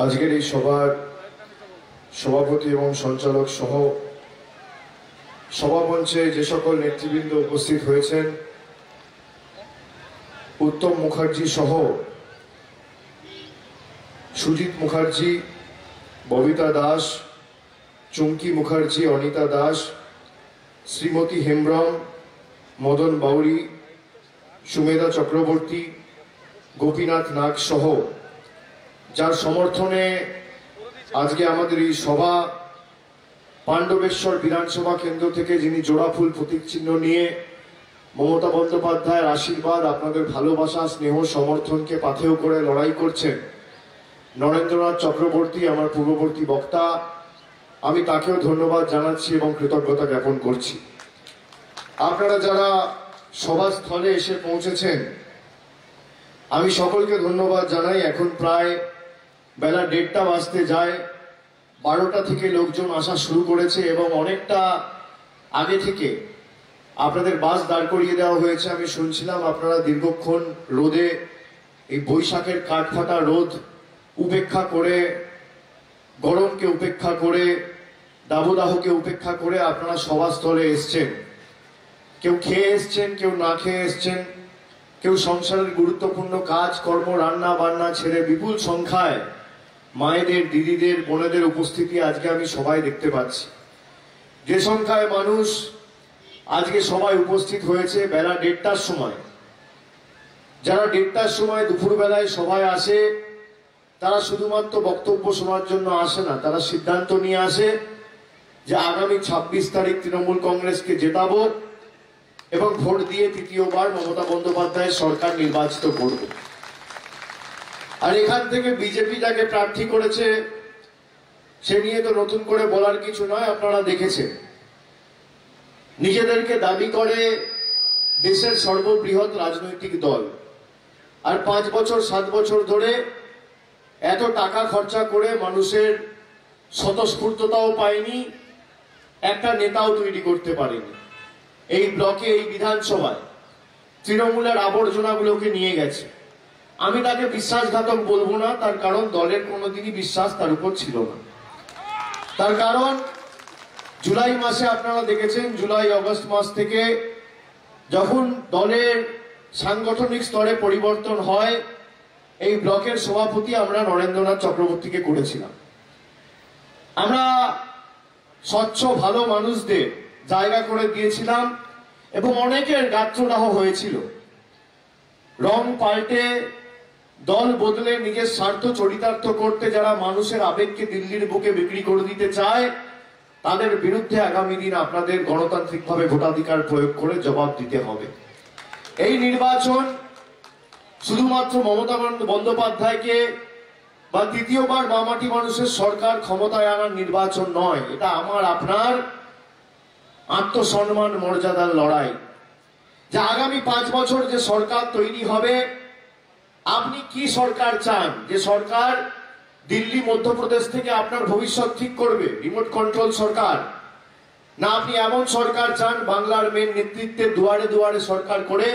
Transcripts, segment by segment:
আজকের এই সভার সভাপতি এবং সঞ্চালক সহ সভামঞ্চে যে সকল নেতৃবৃন্দ উপস্থিত হয়েছেন, উত্তম মুখার্জি সহ সুজিত মুখার্জি, ববিতা দাস, চুমকি মুখার্জি, অনিতা দাস, শ্রীমতী হেমব্রম, মদন বাউরি, সুমেধা চক্রবর্তী, গোপীনাথ নাগ সহ যার সমর্থনে আজকে আমাদের এই সভা, পাণ্ডবেশ্বর বিধানসভা কেন্দ্র থেকে যিনি জোড়াফুল প্রতীক চিহ্ন নিয়ে মমতা বন্দ্যোপাধ্যায়ের আশীর্বাদ, আপনাদের ভালোবাসা, স্নেহ, সমর্থনকে পাথেয় করে লড়াই করছেন নরেন্দ্রনাথ চক্রবর্তী, আমার পূর্ববর্তী বক্তা, আমি তাকেও ধন্যবাদ জানাচ্ছি এবং কৃতজ্ঞতা জ্ঞাপন করছি। আপনারা যারা সভাস্থলে এসে পৌঁছেছেন, আমি সকলকে ধন্যবাদ জানাই। এখন প্রায় বেলা 1:30 বাজতে যায়, 12টা থেকে লোকজন আসা শুরু করেছে এবং অনেকটা আগে থেকে আপনাদের বাস দাঁড় করিয়ে দেওয়া হয়েছে। আমি শুনছিলাম আপনারা দীর্ঘক্ষণ রোদে, এই বৈশাখের কাঠফাটা রোদ উপেক্ষা করে, গরমকে উপেক্ষা করে, দাবদাহকে উপেক্ষা করে আপনারা সভাস্থলে এসছেন। কেউ খেয়ে এসছেন, কেউ না খেয়ে এসছেন, কেউ সংসারের গুরুত্বপূর্ণ কাজ কর্ম, রান্না বান্না ছেড়ে বিপুল সংখ্যায় মায়েদের, দিদিদের, বোনেদের উপস্থিতি আজকে আমি সবাই দেখতে পাচ্ছি। যে সংখ্যায় মানুষ আজকে সবাই উপস্থিত হয়েছে বেলা 1:30টার সময়, যারা 1:30টার সময় দুপুরবেলায় সভায় আসে, তারা শুধুমাত্র বক্তব্য শোনার জন্য আসে না, তারা সিদ্ধান্ত নিয়ে আসে যে আগামী 26 তারিখ তৃণমূল কংগ্রেসকে জেতাবো এবং ভোট দিয়ে তৃতীয়বার মমতা বন্দ্যোপাধ্যায়ের সরকার নির্বাচিত করবে। আর এখান থেকে বিজেপি যাকে প্রার্থী করেছে সে নিয়ে তো নতুন করে বলার কিছু নয়, আপনারা দেখেছেন। নিজেদেরকে দাবি করে দেশের সর্ববৃহৎ রাজনৈতিক দল, আর 5 বছর 7 বছর ধরে এত টাকা খরচা করে মানুষের স্বতঃস্ফূর্ততাও পায়নি, একটা নেতাও তৈরি করতে পারেনি। এই ব্লকে, এই বিধানসভায় তৃণমূলের আবর্জনাগুলোকে নিয়ে গেছে। আমি তাকে বিশ্বাসঘাতক বলবো না, তার কারণ দলের কোনোদিনই বিশ্বাস তার উপর ছিল না। তার কারণ জুলাই মাসে আপনারা দেখেছেন, জুলাই আগস্ট মাস থেকে যখন দলের সাংগঠনিক স্তরে পরিবর্তন হয়, এই ব্লকের সভাপতি আমরা নরেন্দ্রনাথ চক্রবর্তীকে করেছিলাম। আমরা স্বচ্ছ ভালো মানুষদের জায়গা করে দিয়েছিলাম এবং অনেকের গাত্রদাহ হয়েছিল। রং পাল্টে, দল বদলে নিজের স্বার্থ চরিতার্থ করতে যারা মানুষের আবেগকে দিল্লির বুকে বিক্রি করে দিতে চায়, তাদের বিরুদ্ধে আগামী দিন আপনাদের গণতান্ত্রিকভাবে ভোটাধিকার প্রয়োগ করে জবাব দিতে হবে। এই নির্বাচন শুধুমাত্র মমতা বন্দ্যোপাধ্যায়কে বা তৃতীয়বার বামাটি মানুষের সরকার ক্ষমতায় আনার নির্বাচন নয়, এটা আমার আপনার আত্মসম্মান মর্যাদার লড়াই। যে আগামী 5 বছর যে সরকার তৈরি হবে, আপনি কি সরকার চান? যে সরকার দিল্লি, মধ্যপ্রদেশ থেকে আপনার ভবিষ্যৎ ঠিক করবে, রিমোট কন্ট্রোল সরকার, না আপনি এমন সরকার চান বাংলার মেন নেতৃত্বে দুয়ারে দুয়ারে সরকার করে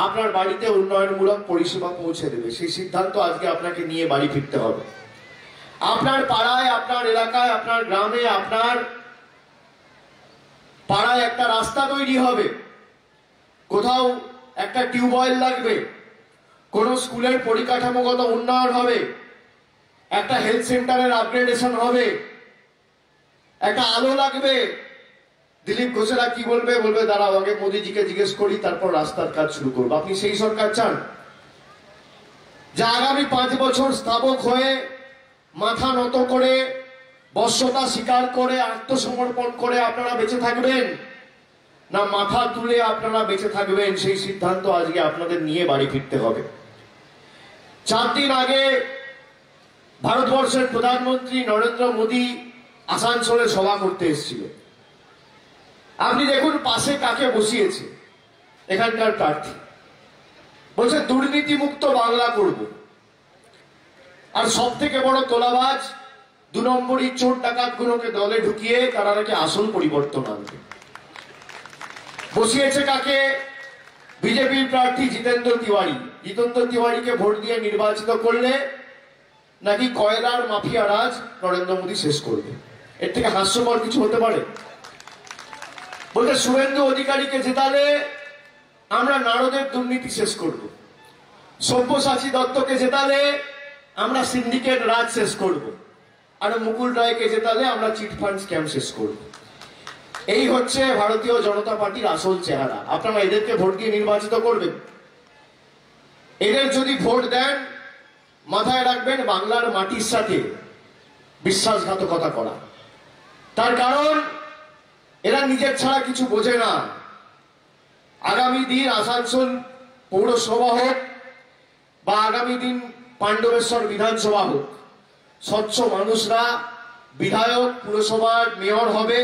আপনার বাড়িতে উন্নয়নমূলক পরিষেবা পৌঁছে দেবে? সেই সিদ্ধান্ত আজকে আপনাকে নিয়ে বাড়ি ফিরতে হবে। আপনার পাড়ায়, আপনার এলাকায়, আপনার গ্রামে, আপনার পাড়ায় একটা রাস্তা তৈরি হবে, কোথাও একটা টিউবওয়েল লাগবে, কোন স্কুলের পরিকাঠামোগত উন্নয়ন হবে, একটা হেলথ সেন্টারের আপগ্রেডেশন হবে, একটা আলো লাগবে। দিলীপ ঘোষেরা কি বলবে? বলবে দাঁড়াও আগে মোদিজিকে জিজ্ঞেস করি, তারপর রাস্তার কাজ শুরু করবো। আপনি সেই সরকার চান? যা আগামী 5 বছর স্থাবক হয়ে, মাথা নত করে, বশ্যতা স্বীকার করে, আত্মসমর্পণ করে আপনারা বেঁচে থাকবেন, না মাথা তুলে আপনারা বেঁচে থাকবেন? সেই সিদ্ধান্ত আজকে আপনাদের নিয়ে বাড়ি ফিরতে হবে। 4 দিন আগে ভারতবর্ষের প্রধানমন্ত্রী নরেন্দ্র মোদী আসানসোলে সভা করতে এসেছিল। আপনি দেখুন পাশে কাকে বসিয়েছে, এখানকার প্রার্থী। বলছে দুর্নীতি মুক্ত বাংলা করব, আর সব থেকে বড় তোলাবাজ 2 নম্বরই চোর ডাকাত গুলোকে দলে ঢুকিয়ে তারা নাকি আসল পরিবর্তন আনবে। বসিয়েছে কাকে? বিজেপির প্রার্থী জিতেন্দ্র তিওয়ারি। জিতেন্দ্র তিওয়ারিকে ভোট দিয়ে নির্বাচিত করলে নাকি কয়লার মাফিয়া রাজ নরেন্দ্র মোদী শেষ করবে? এর থেকে হাস্যকর কিছু হতে পারে? বলতে শুভেন্দু অধিকারীকে জেতালে আমরা নারদের দুর্নীতি শেষ করব, সব্যসাচী দত্তকে জেতালে আমরা সিন্ডিকেট রাজ শেষ করব, আর মুকুল রায়কে জেতালে আমরা চিটফান্ড স্ক্যাম শেষ করব। এই হচ্ছে ভারতীয় জনতা পার্টির আসল চেহারা। আপনারা এদেরকে ভোট দিয়ে নির্বাচিত করবেন। এদের যদি ভোট দেন, মাথায় রাখবেন বাংলার মাটির সাথে বিশ্বাসঘাতকতা করা। তার কারণ এরা নিজের ছাড়া কিছু বোঝে না। আগামী দিন আসানসোল পৌরসভা হোক বা আগামী দিন পাণ্ডবেশ্বর বিধানসভা হোক, স্বচ্ছ মানুষরা বিধায়ক, পুরসভার মেয়র হবে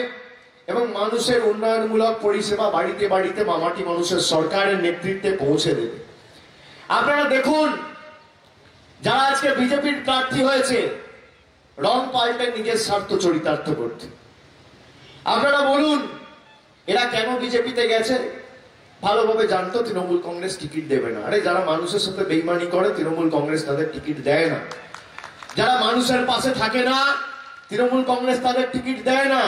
এবং মানুষের উন্নয়নমূলক পরিষেবা বাড়িতে বাড়িতে মামাটি মানুষের সরকারের নেতৃত্বে পৌঁছে দেবে। আপনারা দেখুন, যারা আজকে বিজেপির প্রার্থী হয়েছে, রং পাল্টে নিজের স্বার্থ চরিতার্থ করতে। আপনারা বলুন এরা কেন বিজেপিতে গেছে? ভালোভাবে জানতো তৃণমূল কংগ্রেস টিকিট দেবে না। আরে যারা মানুষের সাথে বেইমানি করে তৃণমূল কংগ্রেস তাদের টিকিট দেয় না। যারা মানুষের পাশে থাকে না তৃণমূল কংগ্রেস তাদের টিকিট দেয় না।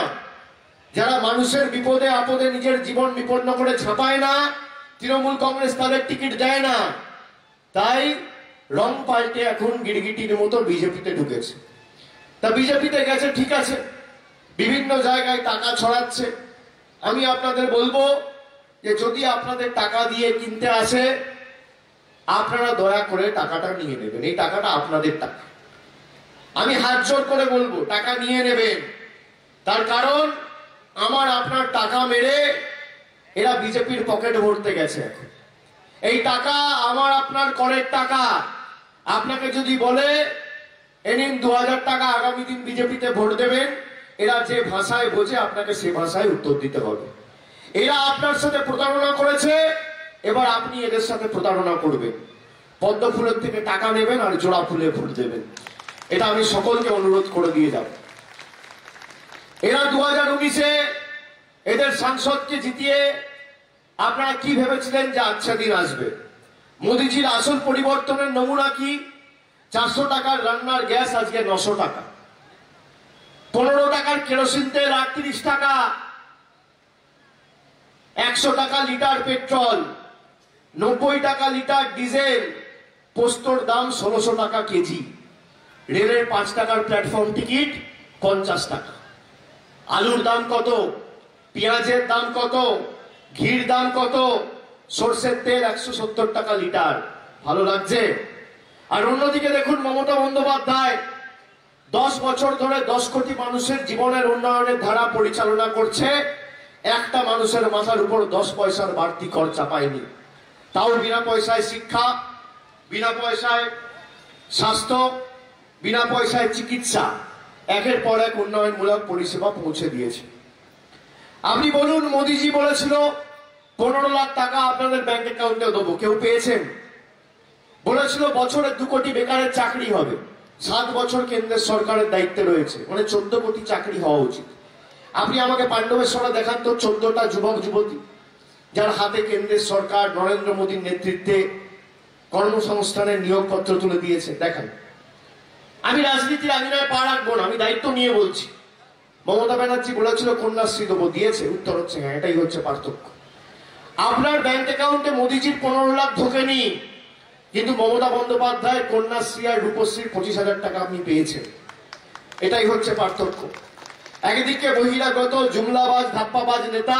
যারা মানুষের বিপদে আপদে নিজের জীবন বিপন্ন করে ছাপায় না তৃণমূল কংগ্রেস তাদের টিকিট দেয় না। তাই রং পাল্টে এখন গিরগিটির মতো বিজেপিতে ঢুকেছে। তা বিজেপিতে গেছে ঠিক আছে, বিভিন্ন জায়গায় টাকা ছড়াচ্ছে। আমি আপনাদের বলবো যে যদি আপনাদের টাকা দিয়ে কিনতে আসে, আপনারা দয়া করে টাকাটা নিয়ে নেবেন। এই টাকাটা আপনাদের টাকা। আমি হাত জোর করে বলবো টাকা নিয়ে নেবেন। তার কারণ আমার আপনার টাকা মেরে এরা বিজেপির পকেট ভরতে গেছে। এখন এই টাকা আমার আপনার করের টাকা। আপনাকে যদি বলে এ নিন 2000 টাকা, আগামী দিন বিজেপিতে ভোট দেবেন, এরা যে ভাষায় বোঝে আপনাকে সে ভাষায় উত্তর দিতে হবে। এরা আপনার সাথে প্রতারণা করেছে, এবার আপনি এদের সাথে প্রতারণা করবেন। পদ্ম ফুলের থেকে টাকা নেবেন আর জোড়া ফুলে ভোট দেবেন। এটা আমি সকলকে অনুরোধ করে দিয়ে যাব। এরা 2019-এ এদের সাংসদকে জিতিয়ে আপনারা কি ভেবেছিলেন যে আচ্ছা দিন আসবে? মোদিজির আসল পরিবর্তনের নমুনা কি? 400 টাকার রান্নার গ্যাস আজকে 900 টাকা, 15 টাকার কেরোসিন তেল 38 টাকা, 100 টাকা লিটার পেট্রোল, 90 টাকা লিটার ডিজেল, পোস্তর দাম 1600 টাকা কেজি, রেলের 5 টাকার প্ল্যাটফর্ম টিকিট 50 টাকা। আলুর দাম কত? পেঁয়াজের দাম কত? ঘির দাম কত? সরষের তেল 170 টাকা লিটার। ভালো লাগছে? আর অন্যদিকে দেখুন মমতা বন্দ্যোপাধ্যায় 10 বছর ধরে 10 কোটি মানুষের জীবনের উন্নয়নের ধারা পরিচালনা করছে। একটা মানুষের মাথার উপর 10 পয়সার বাড়তি কর চাপায়নি। তাও বিনা পয়সায় শিক্ষা, বিনা পয়সায় স্বাস্থ্য, বিনা পয়সায় চিকিৎসা, একের পর এক উন্নয়নমূলক পরিষেবা পৌঁছে দিয়েছে। আপনি বলুন মোদিজি বলেছিল 15 লাখ টাকা আপনাদের ব্যাংক অ্যাকাউন্টে দেবো, কেউ পেয়েছেন? বলেছিল বছরে 2 কোটি বেকারের চাকরি হবে। 7 বছর কেন্দ্রের সরকারের দায়িত্বে রয়েছে, মানে 14 কোটি চাকরি হওয়া উচিত। আপনি আমাকে পাণ্ডবেশ্বরে দেখান তো 14টা যুবক যুবতী যার হাতে কেন্দ্রের সরকার নরেন্দ্র মোদীর নেতৃত্বে কর্মসংস্থানের নিয়োগপত্র তুলে দিয়েছে, দেখান। আমি রাজনীতির আঙিনায় পা রাখবো না, আমি দায়িত্ব নিয়ে বলছি। মমতা ব্যানার্জি বলেছিল কন্যাশ্রী দেবো, দিয়েছে? উত্তর হচ্ছে হ্যাঁ। এটাই হচ্ছে পার্থক্য। আপনার ব্যাংক অ্যাকাউন্টে মোদিজির 15 লাখ ঢোকেনি, কিন্তু মমতা বন্দ্যোপাধ্যায় কন্যাশ্রী আর রূপশ্রীর 25,000 টাকা আপনি পেয়েছেন। এটাই হচ্ছে পার্থক্য। একদিকে বহিরাগত জুমলাবাজ ধাপ্পাবাজ নেতা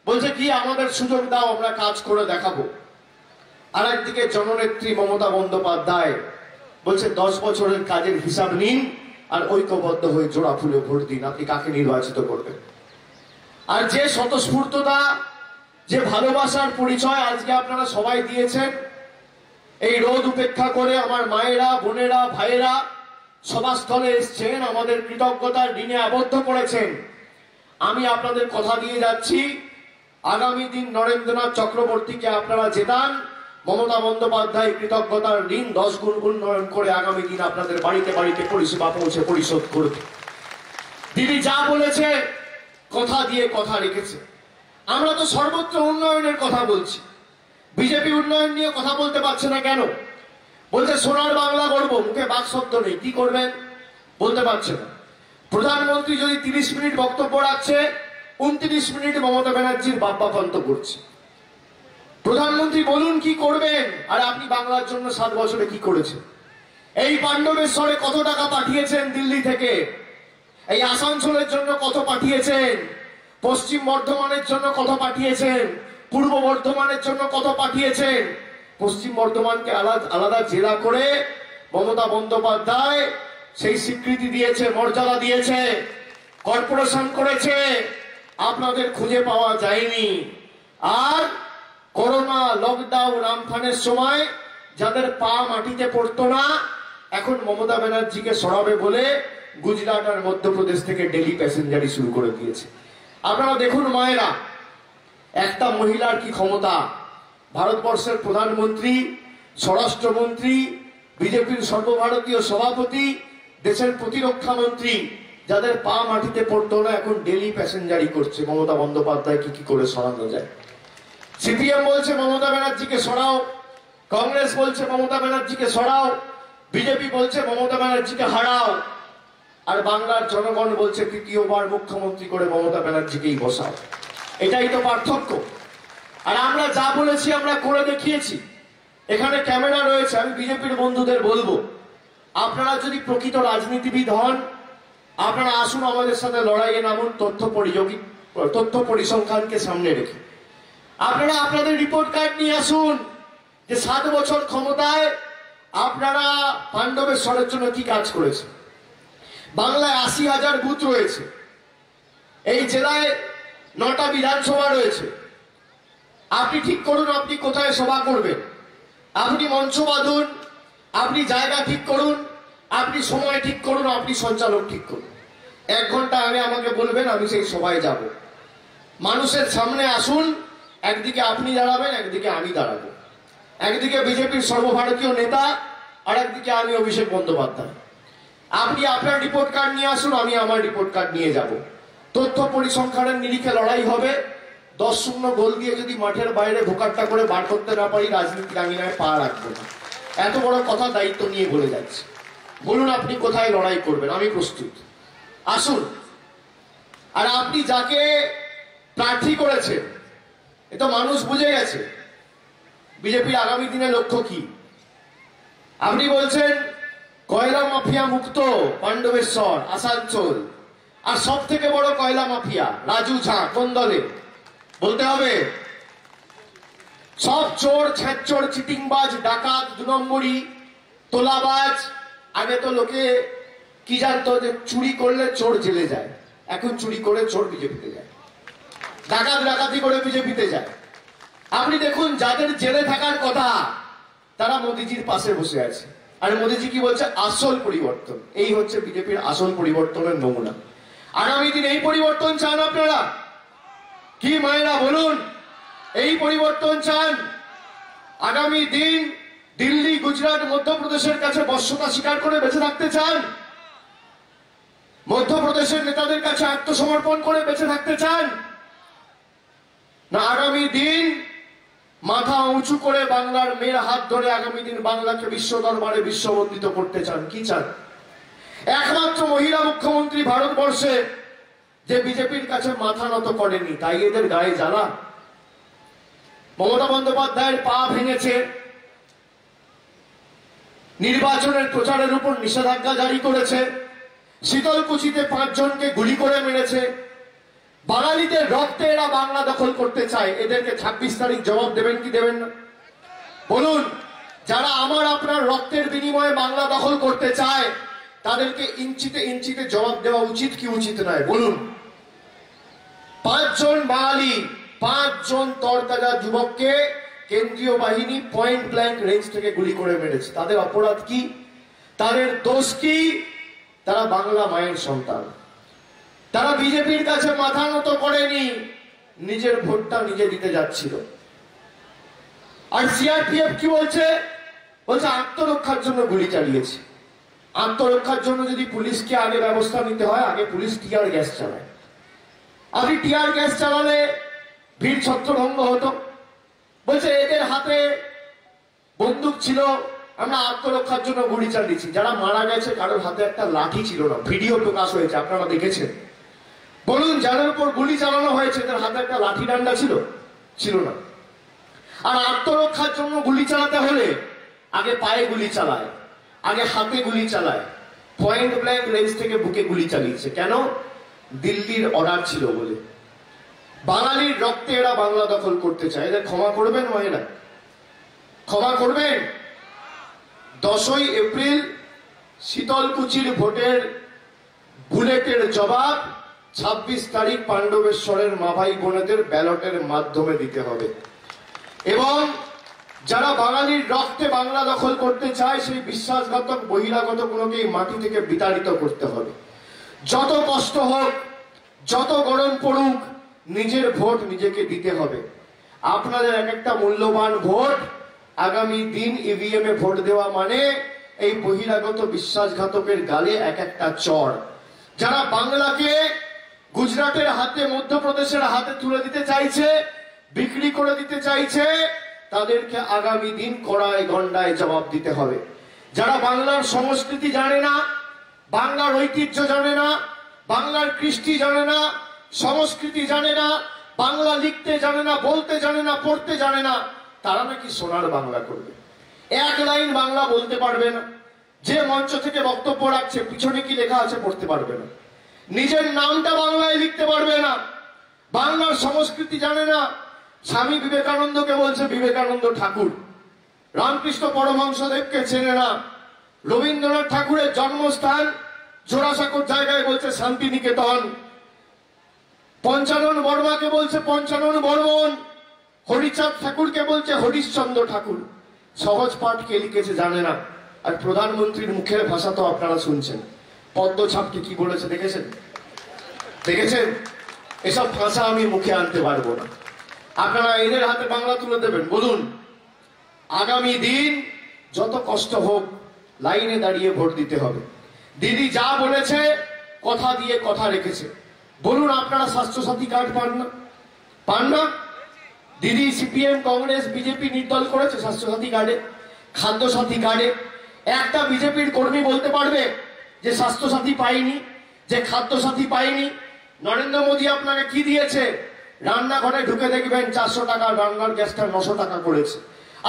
বলছে কি আমাদের সুযোগ দাও, আমরা কাজ করে দেখাবো। আর একদিকে জননেত্রী মমতা বন্দ্যোপাধ্যায় বলছে 10 বছরের কাজের হিসাব নিন আর ঐক্যবদ্ধ হয়ে জোড়া ফুলে ভোট দিন, আপনি কাকে নির্বাচিত করবেন। আর যে স্বতঃস্ফূর্ততা, যে ভালোবাসার পরিচয় আজকে আপনারা সবাই দিয়েছেন, এই রোদ উপেক্ষা করে আমার মায়েরা, বোনেরা, ভাইয়েরা সভাস্থলে এসছেন, আমাদের কৃতজ্ঞতার ঋণে আবদ্ধ করেছেন। আমি আপনাদের কথা দিয়ে যাচ্ছি, আগামী দিন নরেন্দ্রনাথ চক্রবর্তীকে আপনারা জেতান, মমতা বন্দ্যোপাধ্যায় কৃতজ্ঞতার ঋণ 10 গুণ উন্নয়ন করে আগামী দিন আপনাদের বাড়িতে বাড়িতে পরিষেবা পৌঁছে পরিশোধ করবে। দিদি যা বলেছে কথা দিয়ে কথা রেখেছে। আমরা তো সর্বত্র উন্নয়নের কথা বলছি, বিজেপি উন্নয়ন নিয়ে কথা বলতে পারছে না কেন? বলছে সোনার বাংলা করবো, মুখে বাক শব্দ নেই, কি করবেন বলতে পারছে না। প্রধানমন্ত্রী যদি 30 মিনিট বক্তব্য রাখছে, 29 মিনিট মমতা ব্যানার্জির বাপ্পাপন্ত করছে। প্রধানমন্ত্রী বলুন কি করবেন, আর আপনি বাংলার জন্য 7 বছরে কি করেছেন? এই পাণ্ডবেশ্বরে কত টাকা পাঠিয়েছেন দিল্লি থেকে? এই আসানসোলের জন্য কত পাঠিয়েছেন? পশ্চিম বর্ধমানের জন্য কত পাঠিয়েছেন? পূর্ব বর্ধমানের জন্য কত পাঠিয়েছেন? পশ্চিম বর্ধমানকে আলাদা জেলা করে মমতা বন্দ্যোপাধ্যায় সেই স্বীকৃতি দিয়েছে, মর্যাদা দিয়েছে, কর্পোরেশন করেছে, আপনাদের খুঁজে পাওয়া যায়নি। আর করোনা লকডাউন আমফানের সময় যাদের পা মাটিতে পড়তো না, এখন মমতা ব্যানার্জিকে সরাবে বলে গুজরাট আর মধ্যপ্রদেশ থেকে ডেলি প্যাসেঞ্জারি শুরু করে দিয়েছে। আপনারা দেখুন মায়েরা, একটা মহিলার কি ক্ষমতা! ভারতবর্ষের প্রধানমন্ত্রী, স্বরাষ্ট্রমন্ত্রী, বিজেপির সর্বভারতীয় সভাপতি, দেশের প্রতিরক্ষা মন্ত্রী, যাদের পা মাটিতে পড়তো না, এখন ডেলি প্যাসেঞ্জারি করছে। মমতা বন্দ্যোপাধ্যায়কে কি করে সরানো যায়? সিপিএম বলছে মমতা ব্যানার্জিকে সরাও, কংগ্রেস বলছে মমতা ব্যানার্জিকে সরাও, বিজেপি বলছে মমতা ব্যানার্জিকে হারাও, আর বাংলার জনগণ বলছে তৃতীয়বার মুখ্যমন্ত্রী করে মমতা ব্যানার্জিকেই বসাও। এটাই তো পার্থক্য। আর আমরা যা বলেছি আমরা করে দেখিয়েছি। এখানে ক্যামেরা রয়েছে, আমি বিজেপির বন্ধুদের বলবো, আপনারা যদি প্রকৃত রাজনীতিবিদ হন, আপনারা আসুন আমাদের সাথে লড়াইয়ে নামুন। তথ্য পরিসংখ্যানকে সামনে রেখে আপনারা আপনাদের রিপোর্ট কার্ড নিয়ে আসুন যে 7 বছর ক্ষমতায় আপনারা পাণ্ডবেশ্বরের জন্য কি কাজ করেছেন। বাংলায় 80,000 বুথ রয়েছে, এই জেলায় 9টা বিধানসভা রয়েছে। আপনি ঠিক করুন আপনি কোথায় সভা করবেন, আপনি মঞ্চ বাঁধুন, আপনি জায়গা ঠিক করুন, আপনি সময় ঠিক করুন, আপনি সঞ্চালক ঠিক করুন। 1 ঘন্টা আগে আমাকে বলবেন, আমি সেই সভায় যাব। মানুষের সামনে আসুন, একদিকে আপনি দাঁড়াবেন, একদিকে আমি দাঁড়াবো। একদিকে বিজেপির সর্বভারতীয় নেতা, আর একদিকে আমি অভিষেক বন্দ্যোপাধ্যায়। আপনি আপনার রিপোর্ট কার্ড নিয়ে আসুন, আমি আমার রিপোর্ট কার্ড নিয়ে যাব। তথ্য পরিসংখ্যানের নিরিখে লড়াই হবে। 10-0 গোল দিয়ে যদি মাঠের বাইরে ভোকারটা করে বার করতে না পারি, রাজনীতির আঙিনায় পা রাখবো না। এত বড় কথা দায়িত্ব নিয়ে বলে যাচ্ছে। বলুন আপনি কোথায় লড়াই করবেন, আমি প্রস্তুত। আসুন। আর আপনি যাকে প্রার্থী করেছেন, এ তো মানুষ বুঝে গেছে বিজেপির আগামী দিনে লক্ষ্য কি। আপনি বলছেন কয়লা মাফিয়া মুক্ত পাণ্ডবেশ্বর, আসানসোল, আর সব থেকে বড় কয়লা মাফিয়া রাজু ঝা কোন দলে বলতে হবে? সব চোর, ছ্যাঁচোর, চিটিংবাজ, ডাকাত, 2 নম্বরি, তোলাবাজ। আগে তো লোকে কি জানতো যে চুরি করলে চোর জেলে যায়, এখন চুরি করে চোর বিজেপিতে যায়, ডাকাতি করে বিজেপিতে যায়। আপনি দেখুন যাদের জেলে থাকার কথা তারা মোদিজির পাশে বসে আছে। আর মোদিজি কি বলছে? আসল পরিবর্তন। এই হচ্ছে বিজেপির আসল পরিবর্তনের নমুনা। আগামী দিন এই পরিবর্তন চান আপনারা কি মায়েরা বলুন? এই পরিবর্তন চান? আগামী দিন দিল্লি, গুজরাট, মধ্যপ্রদেশের কাছে বশ্যতা স্বীকার করে বেঁচে থাকতে চান? মধ্যপ্রদেশের নেতাদের কাছে আত্মসমর্পণ করে বেঁচে থাকতে চান? না আগামী দিন মাথা উঁচু করে বাংলার মেয়ের হাত ধরে আগামী দিন বাংলাকে বিশ্ব দরবারে বিশ্ববন্দিত করতে চান? কি চান? একমাত্র মহিলা মুখ্যমন্ত্রী ভারতবর্ষে যে বিজেপির কাছে মাথা নত করেনি, তাই এদের গায়ে জ্বালা। মমতা বন্দ্যোপাধ্যায়ের পা ভেঙেছে, নির্বাচনের প্রচারের উপর নিষেধাজ্ঞা জারি করেছে, শীতলকুচিতে 5 জনকে গুলি করে মেরেছে। বাঙালিদের রক্তে এরা বাংলা দখল করতে চায়। এদেরকে 26 তারিখ জবাব দেবেন কি দেবেন না বলুন? যারা আমার আপনার রক্তের বিনিময়ে বাংলা দখল করতে চায় তাদেরকে ইঞ্চিতে ইঞ্চিতে জবাব দেওয়া উচিত কি উচিত নয় বলুন? 5 জন বাঙালি, 5 জন তরতাজা যুবককে কেন্দ্রীয় বাহিনী পয়েন্ট ব্ল্যাঙ্ক রেঞ্জ থেকে গুলি করে মেরেছে। তাদের অপরাধ কি? তাদের দোষ কি? তারা বাংলা মায়ের সন্তান। তারা বিজেপির কাছে মাথা নত করেনি, নিজের ভোটটা নিজে দিতে যাচ্ছিল। আর সিআরপিএফ কি বলছে? বলছে আত্মরক্ষার জন্য গুলি চালিয়েছে। আত্মরক্ষার জন্য যদি পুলিশকে আগে ব্যবস্থা নিতে হয়, আগে পুলিশ টিয়ার গ্যাস চালায়। আপনি টিয়ার গ্যাস চালালে ভিড় ছত্রভঙ্গ হতো। বলছে এদের হাতে বন্দুক ছিল, আমরা আত্মরক্ষার জন্য গুলি চালিয়েছি। যারা মারা গেছে কারোর হাতে একটা লাঠি ছিল না, ভিডিও প্রকাশ হয়েছে, আপনারা দেখেছেন। বলুন, যাদের উপর গুলি চালানো হয়েছে তার হাতে একটা লাঠি ডান্ডা ছিল না। আর আত্মরক্ষার জন্য গুলি চালাতে হলে আগে পায়ে গুলি চালায়, আগে হাতে গুলি চালায়। পয়েন্ট ব্ল্যাঙ্ক রেঞ্জ থেকে বুকে গুলি চালিয়েছে। কেন? দিল্লির অর্ডার ছিল বলে। বাঙালির রক্তে এরা বাংলা দখল করতে চায়। এদের ক্ষমা করবেন মহিলা? ক্ষমা করবেন? 10ই এপ্রিল শীতলকুচির ভোটের বুলেটের জবাব 26 তারিখ পাণ্ডবেশ্বরের মা ভাই বোনেদের ব্যালটের মাধ্যমে দিতে হবে। এবং যারা বাঙালির রক্তে বাংলা দখল করতে চায় সেই বিশ্বাসঘাতক বহিরাগত গুলোকে এই মাটি থেকে বিতাড়িত করতে হবে। যত কষ্ট হোক, যত গরম পড়ুক, নিজের ভোট নিজেকে দিতে হবে। আপনাদের এক একটা মূল্যবান ভোট আগামী দিন ইভিএম এ ভোট দেওয়া মানে এই বহিরাগত বিশ্বাসঘাতকের গালে এক একটা চড়। যারা বাংলাকে গুজরাটের হাতে, মধ্যপ্রদেশের হাতে তুলে দিতে চাইছে, বিক্রি করে দিতে চাইছে, তাদেরকে আগামী দিন কড়ায় গন্ডায় জবাব দিতে হবে। যারা বাংলার সংস্কৃতি জানে না, বাংলার ঐতিহ্য জানে না, বাংলার কৃষ্টি জানে না, সংস্কৃতি জানে না, বাংলা লিখতে জানে না, বলতে জানে না, পড়তে জানে না, তারা নাকি সোনার বাংলা করবে। এক লাইন বাংলা বলতে পারবে না। যে মঞ্চ থেকে বক্তব্য রাখছে পিছনে কি লেখা আছে পড়তে পারবে না। নিজের নামটা বাংলায় লিখতে পারবে না। বাংলার সংস্কৃতি জানে না। স্বামী বিবেকানন্দকে বলছে বিবেকানন্দ ঠাকুর, রামকৃষ্ণ পরমহংসদেবকে চেনে না। রবীন্দ্রনাথ ঠাকুরের জন্মস্থান জোড়াসাঁকোর জায়গায় বলছে শান্তিনিকেতন। পঞ্চানন বর্মাকে বলছে পঞ্চানন বর্মন। হরিচাঁদ ঠাকুরকে বলছে হরিশ্চন্দ্র ঠাকুর। সহজ পাঠ কে লিখেছে জানে না। আর প্রধানমন্ত্রীর মুখের ভাষা তো আপনারা শুনছেন। পদ্মছাপকে কি বলেছে দেখেছেন? এসব ভাষা আমি মুখে আনতে পারবো না। আপনারা এদের হাতে বাংলা তুলে দেবেন। বলুন, আগামী দিন যত কষ্ট হোক লাইনে দাঁড়িয়ে ভোট দিতে হবে। দিদি যা বলেছে কথা দিয়ে কথা রেখেছে। বলুন, আপনারা স্বাস্থ্যসাথী কার্ড পান না? দিদি সিপিএম, কংগ্রেস, বিজেপি নির্দল করেছে স্বাস্থ্যসাথী কার্ডে, খাদ্যসাথী কার্ডে। একটা বিজেপির কর্মী বলতে পারবে যে স্বাস্থ্যসাথী পাইনি, যে খাদ্যসাথী পাইনি? নরেন্দ্র মোদী আপনাকে কি দিয়েছে? রান্নাঘরে ঢুকে দেখবেন 400 টাকা রান্নার গ্যাসটা 900 টাকা করেছে।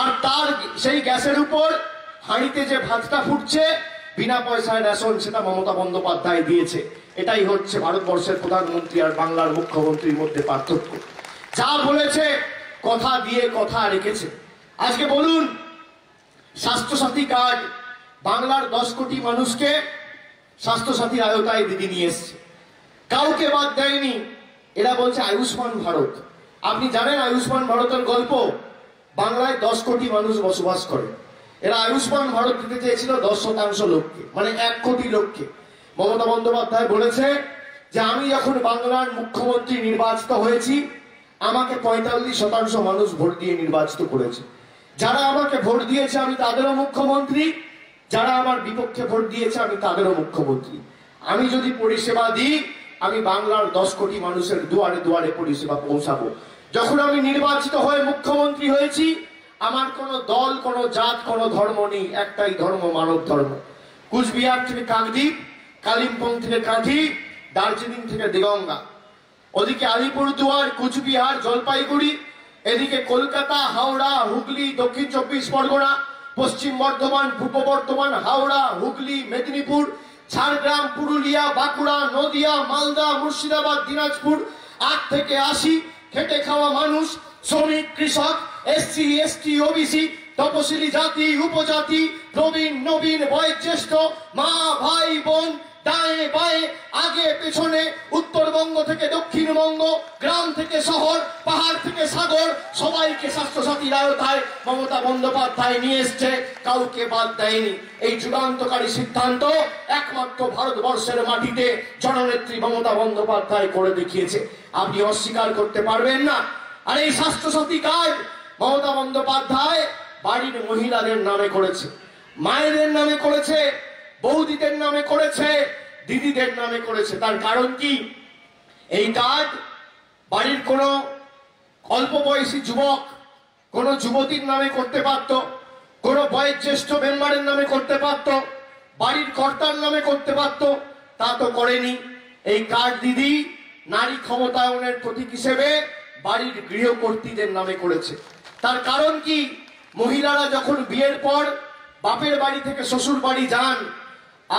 আর তার সেই গ্যাসের উপর হাঁড়িতে যে ভাতটা ফুটছে বিনা পয়সায় রেশন, সেটা মমতা বন্দ্যোপাধ্যায় দিয়েছে। এটাই হচ্ছে ভারতবর্ষের প্রধানমন্ত্রী আর বাংলার মুখ্যমন্ত্রীর মধ্যে পার্থক্য। যা বলেছে কথা দিয়ে কথা রেখেছে। আজকে বলুন, স্বাস্থ্যসাথী কার্ড বাংলার 10 কোটি মানুষকে স্বাস্থ্যসাথীর আওতায় দিদি নিয়ে এসছে, কাউকে বাদ দেয়নি। এরা বলছে আয়ুষ্মান ভারত। আপনি জানেন আয়ুষ্মান ভারতের গল্প? বাংলায় 10 কোটি মানুষ বসবাস করে। এরা আয়ুষ্মান ভারত দিতে চেয়েছিল 10% লোককে, মানে 1 কোটি লোককে। মমতা বন্দ্যোপাধ্যায় বলেছে যে আমি যখন বাংলার মুখ্যমন্ত্রী নির্বাচিত হয়েছি আমাকে 45% মানুষ ভোট দিয়ে নির্বাচিত করেছে। যারা আমাকে ভোট দিয়েছে আমি তাদেরও মুখ্যমন্ত্রী, যারা আমার বিপক্ষে ভোট দিয়েছে আমি তাদেরও মুখ্যমন্ত্রী। আমি যদি পরিষেবা দিই আমি বাংলার 10 কোটি মানুষের দুয়ারে দুয়ারে পরিষেবা পৌঁছাবো। যখন আমি নির্বাচিত হয়ে মুখ্যমন্ত্রী হয়েছি আমার কোনো দল, কোনো জাত, কোনো ধর্ম নেই। একটাই ধর্ম, মানব ধর্ম। কুচবিহার থেকে কাকদ্বীপ, কালিম্পং থেকে কাঁথি, দার্জিলিং থেকে দিগঙ্গা, ওদিকে আলিপুরদুয়ার, কুচবিহার, জলপাইগুড়ি, এদিকে কলকাতা, হাওড়া, হুগলি, দক্ষিণ 24 পরগনা, পশ্চিম বর্ধমান, পূর্ব বর্ধমান, হাওড়া, হুগলি, মেদিনীপুর, ঝাড়গ্রাম, পুরুলিয়া, বাঁকুড়া, নদিয়া, মালদা, মুর্শিদাবাদ, দিনাজপুর। 8 থেকে 80 খেটে খাওয়া মানুষ, শ্রমিক, কৃষক, SC, ST, OBC, তপশিলি জাতি, উপজাতি, প্রবীণ, নবীন, বয়োজ্যেষ্ঠ, মা, ভাই, বোন, ডায়ে বায়ে, আগে পেছনে, উত্তরবঙ্গ থেকে দক্ষিণবঙ্গ, গ্রাম থেকে শহর, পাহাড় থেকে সাগর, সবাইকে স্বাস্থ্যসাথীর আওতায় মমতা বন্দ্যোপাধ্যায় নিয়ে এসছে, কাউকে বাদ দেয়নি। এই যুগান্তকারী সিদ্ধান্ত একমাত্র ভারতবর্ষের মাটিতে জননেত্রী মমতা বন্দ্যোপাধ্যায় করে দেখিয়েছে। আপনি অস্বীকার করতে পারবেন না। আর এই স্বাস্থ্যসাথী কার্ড মমতা বন্দ্যোপাধ্যায় বাড়ির মহিলাদের নামে করেছে, মায়েদের নামে করেছে, বৌদিদের নামে করেছে, দিদিদের নামে করেছে। তার কারণ কি? এই কার্ড বাড়ির কোনো অল্প বয়সী যুবক, কোনো যুবতীর নামে করতে পারত, কোন বয়োজ্যেষ্ঠ মেম্বারের নামে করতে পারত, বাড়ির কর্তার নামে করতে পারত, তা তো করেনি। এই কার্ড দিদি নারী ক্ষমতায়নের প্রতীক হিসেবে বাড়ির গৃহকর্তীদের নামে করেছে। তার কারণ কি? মহিলারা যখন বিয়ের পর বাপের বাড়ি থেকে শ্বশুর বাড়ি যান,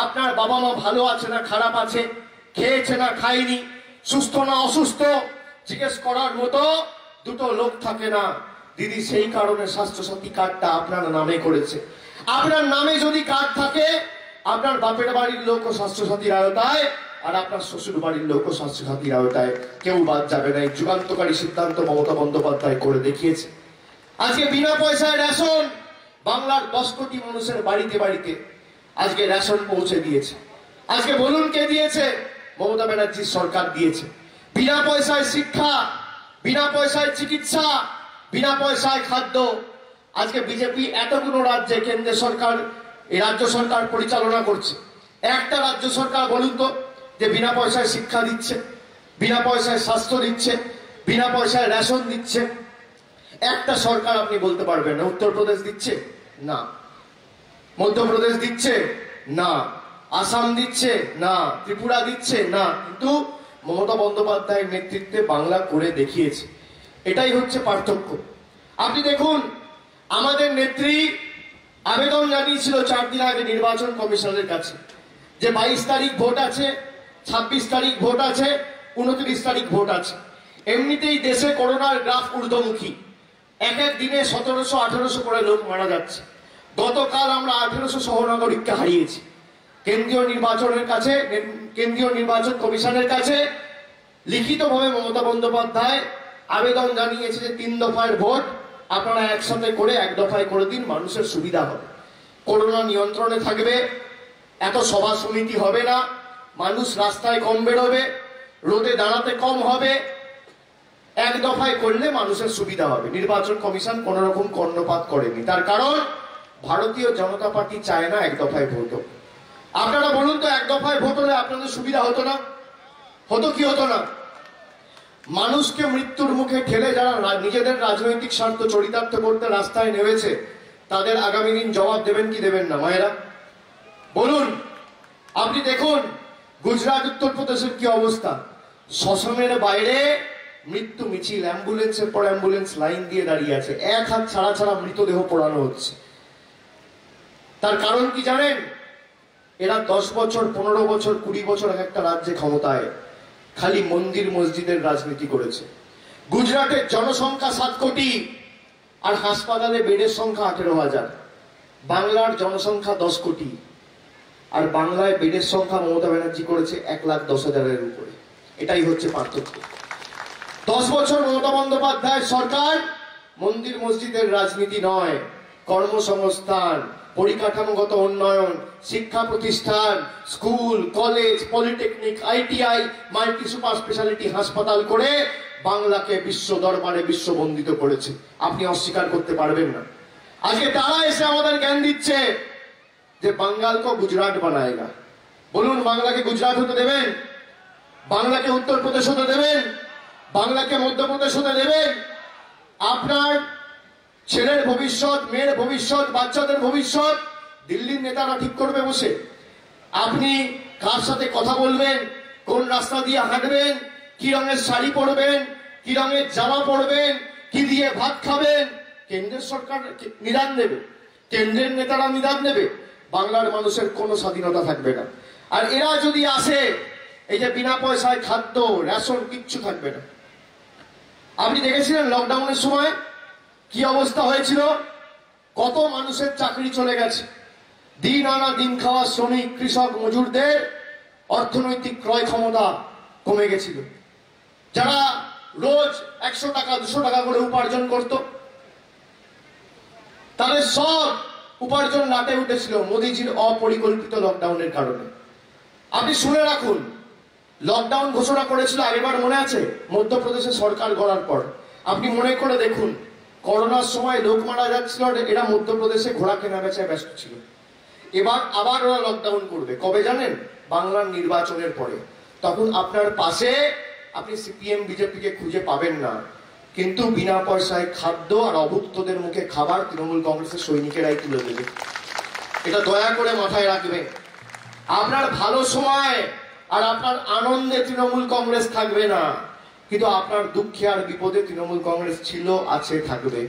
আপনার বাবা মা ভালো আছে না খারাপ আছে, খেয়েছে না খায়নি, সুস্থ না অসুস্থ, জিজ্ঞেস করার মতো দুটো লোক থাকে না। দিদি সেই কারণে স্বাস্থ্যসাথী কার্ডটা আপনার নামে করেছে। আপনার নামে যদি কার্ড থাকে, আপনার বাপের বাড়ির লোকও স্বাস্থ্যসাথীর আওতায়, আর আপনার শ্বশুর বাড়ির লোকও স্বাস্থ্যসাথীর আওতায়, কেউ বাদ যাবে না। এই যুগান্তকারী সিদ্ধান্ত মমতা বন্দ্যোপাধ্যায় করে দেখিয়েছে। আজকে বিনা পয়সায় রেশন বাংলার 10 কোটি মানুষের বাড়িতে বাড়িতে আজকে রেশন পৌঁছে দিয়েছে। আজকে বলুন কে দিয়েছে? মমতা ব্যানার্জির সরকার দিয়েছে। বিনা পয়সায় শিক্ষা, বিনা পয়সায় চিকিৎসা, বিনা পয়সায় খাদ্য। আজকে বিজেপি এতগুলো রাজ্যে কেন্দ্রের সরকার, এই রাজ্য সরকার পরিচালনা করছে। একটা রাজ্য সরকার বলুন তো যে বিনা পয়সায় শিক্ষা দিচ্ছে, বিনা পয়সায় স্বাস্থ্য দিচ্ছে, বিনা পয়সায় রেশন দিচ্ছে? একটা সরকার আপনি বলতে পারবেন না। উত্তরপ্রদেশ দিচ্ছে না, মধ্যপ্রদেশ দিচ্ছে না, আসাম দিচ্ছে না, ত্রিপুরা দিচ্ছে না, কিন্তু মমতা বন্দ্যোপাধ্যায়ের নেতৃত্বে বাংলা করে দেখিয়েছে। এটাই হচ্ছে পার্থক্য। আপনি দেখুন, আমাদের নেত্রী আবেদন জানিয়েছিল 4 দিন আগে নির্বাচন কমিশনের কাছে যে 22 তারিখ ভোট আছে, 26 তারিখ ভোট আছে, 29 তারিখ ভোট আছে। এমনিতেই দেশে করোনার গ্রাফ ঊর্ধ্বমুখী। এক এক দিনে 1700-1800 করে লোক মারা যাচ্ছে। গতকাল আমরা 1800 সহনাগরিককে হারিয়েছি। কেন্দ্রীয় নির্বাচন কমিশনের কাছে লিখিতভাবে মমতা বন্দ্যোপাধ্যায় আবেদন জানিয়েছে যে 3 দফার ভোট আপনারা একসাথে করে 1 দফায় করে দিন, মানুষের সুবিধা হবে, করোনা নিয়ন্ত্রণে থাকবে, এত সভা সমিতি হবে না, মানুষ রাস্তায় কম বেরোবে, রোদে দাঁড়াতে কম হবে, 1 দফায় করলে মানুষের সুবিধা হবে। নির্বাচন কমিশন কোন রকম কর্ণপাত করেনি। তার কারণ ভারতীয় জনতা পার্টি চায় না 1 দফায় ভোট হোক। আপনারা বলুন তো, 1 দফায় ভোট হলে আপনাদের সুবিধা হতো না? হতো কি হতো না? মানুষকে মৃত্যুর মুখে ঠেলে যারা নিজেদের রাজনৈতিক স্বার্থ চরিতার্থ করতে রাস্তায় নেমেছে, তাদের আগামী দিন জবাব দেবেন কি দেবেন না? মায়েরা বলুন। আপনি দেখুন গুজরাট, উত্তরপ্রদেশের কি অবস্থা। শ্মশানের বাইরে মৃত্যু মিছিল, অ্যাম্বুলেন্সের পর অ্যাম্বুলেন্স লাইন দিয়ে দাঁড়িয়ে আছে, 1 হাত ছাড়া ছাড়া মৃতদেহ পোড়ানো হচ্ছে। তার কারণ কি জানেন? এরা 10 বছর, 15 বছর, 20 বছর একটা রাজ্যে ক্ষমতায় খালি মন্দির মসজিদের রাজনীতি করেছে। গুজরাটের জনসংখ্যা 7 কোটি আর হাসপাতালে বেডের সংখ্যা 18,000। বাংলার জনসংখ্যা 10 কোটি আর বাংলায় বেডের সংখ্যা মমতা ব্যানার্জি করেছে 1,10,000-এর উপরে। এটাই হচ্ছে পার্থক্য। 10 বছর মমতা বন্দ্যোপাধ্যায়ের সরকার মন্দির মসজিদের রাজনীতি নয়, কর্মসংস্থান, পরিকাঠামোগত উন্নয়ন, শিক্ষা প্রতিষ্ঠান, school, college, polytechnic, ITI, multi super speciality হাসপাতাল করে বাংলাকে বিশ্ব দরবারে বিশ্ববন্দিত করেছে। আপনি অস্বীকার করতে পারবেন না। আজকে তারা এসে আমাদের জ্ঞান দিচ্ছে যে বাঙ্গালকে গুজরাট বানায়েগা। বলুন, বাংলাকে গুজরাট হতে দেবেন? বাংলাকে উত্তরপ্রদেশ হতে দেবেন? বাংলাকে মধ্যপ্রদেশ হতে দেবেন? আপনার ছেলের ভবিষ্যৎ, মেয়ের ভবিষ্যৎ, বাচ্চাদের ভবিষ্যৎ দিল্লির নেতারা ঠিক করবে বসে। আপনি কার সাথে কথা বলবেন, কোন রাস্তা দিয়ে হাঁটবেন, কি রঙের শাড়ি পরবেন, কি রঙের জামা পরবেন, কি দিয়ে ভাত খাবেন, কেন্দ্রের সরকার নিদান দেবে, কেন্দ্রের নেতারা নিদান দেবে। বাংলার মানুষের কোনো স্বাধীনতা থাকবে না। আর এরা যদি আসে, এই যে বিনা পয়সায় খাদ্য, রেশন, কিচ্ছু থাকবে না। আপনি দেখেছিলেন লকডাউনের সময় কি অবস্থা হয়েছিল? কত মানুষের চাকরি চলে গেছে। দিন আনা দিন খাওয়া শ্রমিক, কৃষক, মজুরদের অর্থনৈতিক ক্রয় ক্ষমতা কমে গেছিল। যারা রোজ 100 টাকা 200 টাকা করে উপার্জন করত, তাদের সব উপার্জন লাটে উঠেছিল মোদিজির অপরিকল্পিত লকডাউনের কারণে। আপনি শুনে রাখুন, লকডাউন ঘোষণা করেছিল আগেরবার, মনে আছে? মধ্যপ্রদেশে সরকার গড়ার পর। আপনি মনে করে দেখুন, করোনার সময় লোক মারা যাচ্ছিল, এরা মধ্যপ্রদেশে ঘোড়া কেনা বেচায় ব্যস্ত ছিল। এবার আবার ওরা লকডাউন করবে। কবে জানেন? বাংলার নির্বাচনের পরে। তখন আপনার পাশে আপনি CPM বিজেপিকে খুঁজে পাবেন না, কিন্তু বিনা পয়সায় খাদ্য আর অভুক্তদের মুখে খাবার তৃণমূল কংগ্রেসের সৈনিকেরাই তুলে দেবে। এটা দয়া করে মাথায় রাখবেন। আপনার ভালো সময় আর আপনার আনন্দে তৃণমূল কংগ্রেস থাকবে না, কিন্তু আপনার দুঃখে আর বিপদে তৃণমূল কংগ্রেস ছিল, আছে, থাকবে।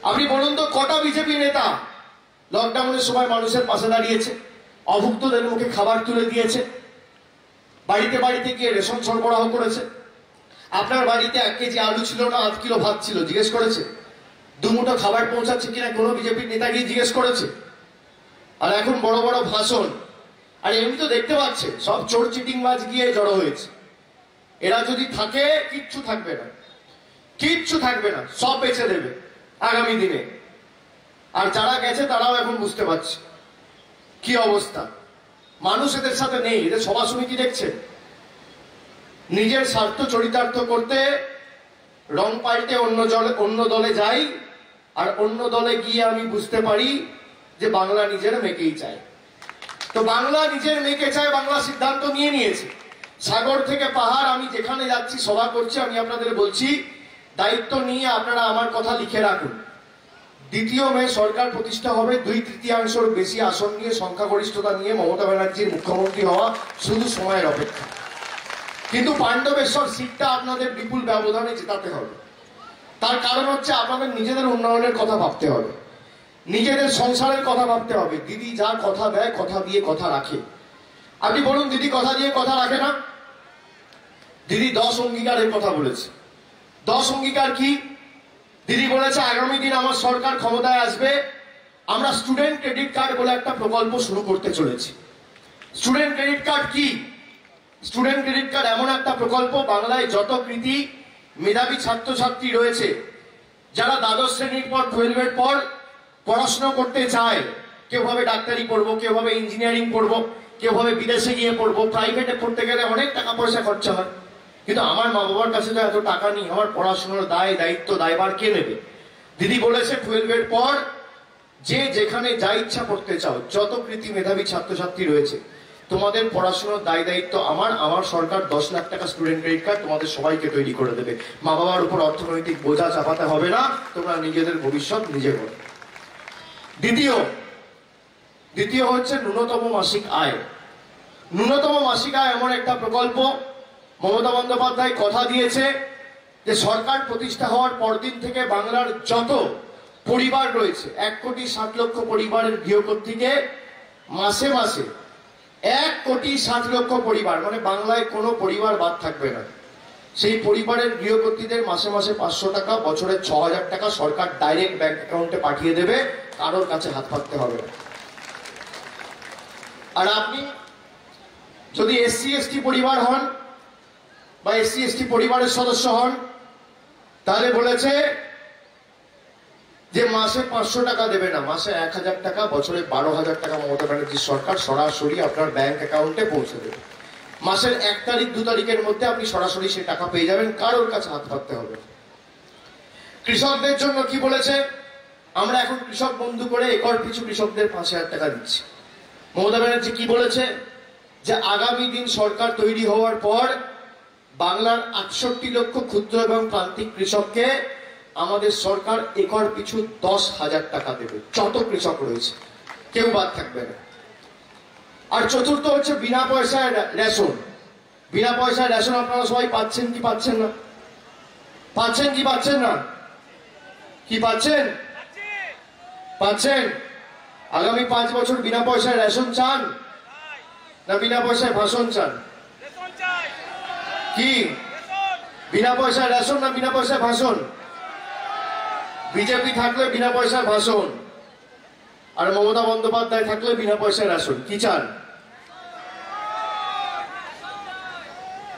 আপনি বলুন তো, কটা বিজেপি নেতা লকডাউনের সময় মানুষের পাশে দাঁড়িয়েছে, অভুক্তদের মুখে খাবার তুলে দিয়েছে, বাড়িতে বাড়িতে গিয়ে রেশন সরবরাহ করেছে? আপনার বাড়িতে 1 কেজি আলু ছিল না 8 কিলো ভাত ছিল, জিজ্ঞেস করেছে? দুমুঠো খাবার পৌঁছাচ্ছে কিনা কোনো বিজেপির নেতা গিয়ে জিজ্ঞেস করেছে? আর এখন বড় বড় ভাষণ, আর এমনি তো দেখতে পাচ্ছেন সব চোর চিটিংবাজ গিয়ে জড়ো হয়েছে। এরা যদি থাকে কিচ্ছু থাকবে না, কিচ্ছু থাকবে না, সব বেঁচে দেবে আগামী দিনে। আর যারা গেছে তারাও এখন বুঝতে পারছে কি অবস্থা। মানুষ এদের সাথে নেই, এদের সভা সমিতি দেখছেন, নিজের স্বার্থ চরিতার্থ করতে রং পাল্টে অন্য দলে যাই, আর অন্য দলে গিয়ে আমি বুঝতে পারি যে বাংলা নিজের মেয়েকেই চায়। তো বাংলা নিজের মেয়েকে চায়, বাংলা সিদ্ধান্ত নিয়ে নিয়েছে। সাগর থেকে পাহাড়, আমি যেখানে যাচ্ছি সভা করছি, আমি আপনাদের বলছি দায়িত্ব নিয়ে আপনারা আমার কথা লিখে রাখুন। 2 মে সরকার প্রতিষ্ঠা হবে, 2/3 বেশি আসন নিয়ে, সংখ্যাগরিষ্ঠতা নিয়ে মমতা ব্যানার্জির মুখ্যমন্ত্রী হওয়া শুধু সময়ের অপেক্ষা। কিন্তু পাণ্ডবেশ্বর সিটটা আপনাদের বিপুল ব্যবধানে জেতাতে হবে। তার কারণ হচ্ছে আপনাদের নিজেদের উন্নয়নের কথা ভাবতে হবে, নিজেদের সংসারের কথা ভাবতে হবে। দিদি যা কথা দেয়, কথা দিয়ে কথা রাখে। আপনি বলুন, দিদি কথা দিয়ে কথা রাখে না? দিদি 10 অঙ্গীকারের কথা বলেছে। 10 অঙ্গীকার কি? দিদি বলেছে আগামী দিন আমার সরকার ক্ষমতায় আসবে, আমরা স্টুডেন্ট ক্রেডিট কার্ড বলে একটা প্রকল্প শুরু করতে চলেছি। স্টুডেন্ট ক্রেডিট কার্ড কি? স্টুডেন্ট ক্রেডিট কার্ড এমন একটা প্রকল্প, বাংলায় যত কৃতি মেধাবী ছাত্রছাত্রী রয়েছে, যারা দ্বাদশ শ্রেণীর পর 12-এর পর পড়াশোনা করতে চায়, কেউ ভাবে ডাক্তারি পড়বো, কেউ ভাবে ইঞ্জিনিয়ারিং পড়বো, কেউ ভাবে বিদেশে গিয়ে পড়বো। প্রাইভেটে পড়তে গেলে অনেক টাকা পয়সা খরচা হয়, কিন্তু আমার মা বাবার কাছে তো এত টাকা নেই, আমার পড়াশোনার দায়িত্ব দায়ভার কে নেবে? দিদি বলেছে 12-এর পর যে যেখানে যা ইচ্ছা পড়তে চাও, যত কৃতি মেধাবী ছাত্রছাত্রী রয়েছে, তোমাদের পড়াশোনার দায়িত্ব আমার সরকার 10 লাখ টাকা স্টুডেন্ট ক্রেডিট কার্ড তোমাদের সবাইকে তৈরি করে দেবে। মা বাবার উপর অর্থনৈতিক বোঝা চাপাতে হবে না, তোমরা নিজেদের ভবিষ্যৎ নিজে করো। দ্বিতীয় হচ্ছে ন্যূনতম মাসিক আয়। ন্যূনতম মাসিক আয় এমন একটা প্রকল্প, মমতা বন্দ্যোপাধ্যায় কথা দিয়েছে যে সরকার প্রতিষ্ঠা হওয়ার পরদিন থেকে বাংলার যত পরিবার রয়েছে, 1,60,00,000 পরিবারের গৃহকর্ত্রীকে মাসে মাসে 1,60,00,000 পরিবার, মানে বাংলায় কোনো পরিবার বাদ থাকবে না, সেই পরিবারের গৃহকর্ত্রীদের মাসে মাসে 500 টাকা, বছরে 6,000 টাকা সরকার ডাইরেক্ট ব্যাংক অ্যাকাউন্টে পাঠিয়ে দেবে, কারোর কাছে হাত পাততে হবে না। আর আপনি যদি SC/ST পরিবার হন বা SC/ST পরিবারের সদস্য হন, তাহলে বলেছে যে মাসে 500 টাকা দেবে না, মাসে 1,000 টাকা, বছরে 12,000 টাকা মমতা ব্যানার্জির সরকার সরাসরি আপনার ব্যাংক অ্যাকাউন্টে পৌঁছে দেবে। মাসের 1 তারিখ 2 তারিখের মধ্যে আপনি সরাসরি সেই টাকা পেয়ে যাবেন, কারোর কাছে হাত পাততে হবে। কৃষকদের জন্য কি বলেছে? আমরা এখন কৃষক বন্ধু করে একর পিছু কৃষকদের 5,000 টাকা দিচ্ছি। মমতা ব্যানার্জি কি বলেছে? যে আগামী দিন সরকার তৈরি হওয়ার পর বাংলার 68 লক্ষ ক্ষুদ্র এবং প্রান্তিক কৃষককে আমাদের সরকার একর পিছু 10,000 টাকা দেবে, যত কৃষক রয়েছে কেউ বাদ থাকবে না। আর চতুর্থ হচ্ছে বিনা পয়সায় রেশন। বিনা পয়সায় রেশন আপনারা সবাই পাচ্ছেন কি পাচ্ছেন না? পাচ্ছেন কি পাচ্ছেন না? কি পাচ্ছেন? পাচ্ছেন? আগামী 5 বছর বিনা পয়সায় রেশন চান না বিনা পয়সায় ভাষণ চান? কি বিনা পয়সায় রেশন না বিনা পয়সায় ভাষণ? বিজেপি থাকলে বিনা পয়সায় ভাষণ, আর মমতা বন্দ্যোপাধ্যায় থাকলে বিনা পয়সায় রেশন। কি চান?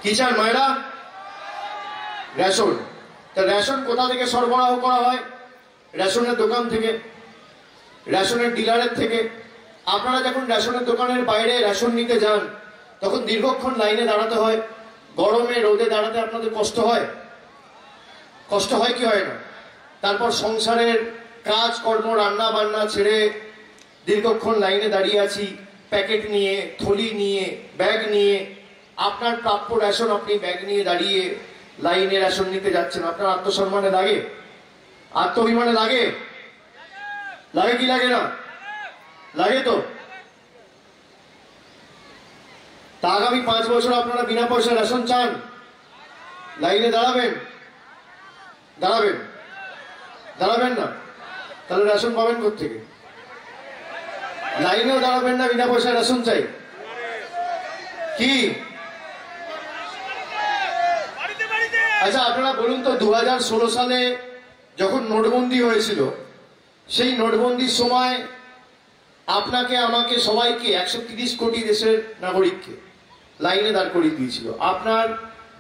কি চান মায়েরা? রেশন। তা রেশন কোথা থেকে সরবরাহ করা হয়? রেশনের দোকান থেকে, রেশনের ডিলারের থেকে। আপনারা যখন রেশনের দোকানের বাইরে রেশন নিতে যান, তখন দীর্ঘক্ষণ লাইনে দাঁড়াতে হয়, গরমে রোদে দাঁড়াতে আপনাদের কষ্ট হয়? কষ্ট হয় কি হয় না? তারপর সংসারের কাজ কর্ম, রান্না বান্না ছেড়ে দীর্ঘক্ষণ লাইনে দাঁড়িয়ে আছি, প্যাকেট নিয়ে, থলি নিয়ে, ব্যাগ নিয়ে, আপনার প্রাপ্য রেশন আপনি ব্যাগ নিয়ে দাঁড়িয়ে লাইনে রেশন নিতে যাচ্ছেন, আপনার আত্মসম্মানে লাগে? আত্মঅভিমানে লাগে? লাগে কি লাগে না? লাগে তো। তা আগামী 5 বছর আপনারা বিনা পয়সা রেশন চান? লাইনে দাঁড়াবেন? দাঁড়াবেন? দাঁড়াবেন না? তাহলে রেশন পাবেন কোত্থেকে? লাইনেও দাঁড়াবেন না, বিনা পয়সা রেশন চাই কি? আচ্ছা আপনারা বলুন তো, 2016 সালে যখন নোটবন্দি হয়েছিল, সেই নোটবন্দির সময় আপনাকে আমাকে সবাইকে 130 কোটি দেশের নাগরিককে লাইনে দাঁড় করিয়ে দিয়েছিল। আপনার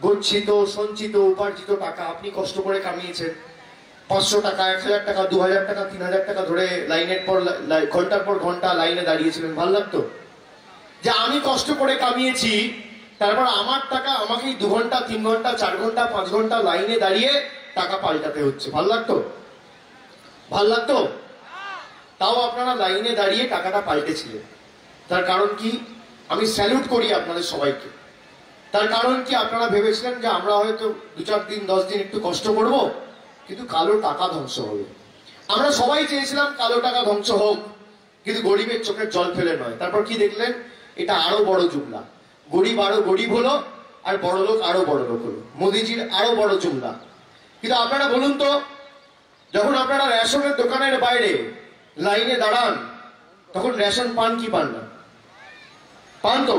গচ্ছিত সঞ্চিত উপার্জিত টাকা আপনি কষ্ট করে কামিয়েছেন, 500 টাকা 1000 টাকা 2000 টাকা 3000 টাকা ধরে লাইনের পর ঘন্টার পর ঘন্টা লাইনে দাঁড়িয়েছিলেন। ভালো লাগতো যে আমি কষ্ট করে কামিয়েছি, তারপর আমার টাকা আমাকেই 2 ঘন্টা 3 ঘন্টা 4 ঘন্টা 5 ঘন্টা লাইনে দাঁড়িয়ে টাকা পাল্টাতে হচ্ছে? ভালো লাগতো? ভালো লাগতো? তাও আপনারা লাইনে দাঁড়িয়ে টাকাটা পাল্টেছিলেন। তার কারণ কি? আমি স্যালুট করি আপনাদের সবাইকে। তার কারণ কি? আপনারা ভেবেছিলেন যে আমরা হয়তো 2-4 দিন 10 দিন একটু কষ্ট করব, কিন্তু কালো টাকা ধ্বংস হবে। আমরা সবাই চেয়েছিলাম কালো টাকা ধ্বংস হোক, কিন্তু গরিবের চোখের জল ফেলে নয়। তারপর কি দেখলেন? এটা আরো বড় জুমলা। গরিব আরো গরিব হলো, আর বড় লোক আরো বড় লোক হলো। মোদিজির আরো বড় জুমলা। কিন্তু আপনারা বলুন তো, যখন আপনারা রেশনের দোকানের বাইরে লাইনে দাঁড়ান, তখন রেশন পান কি পান না? পান তো।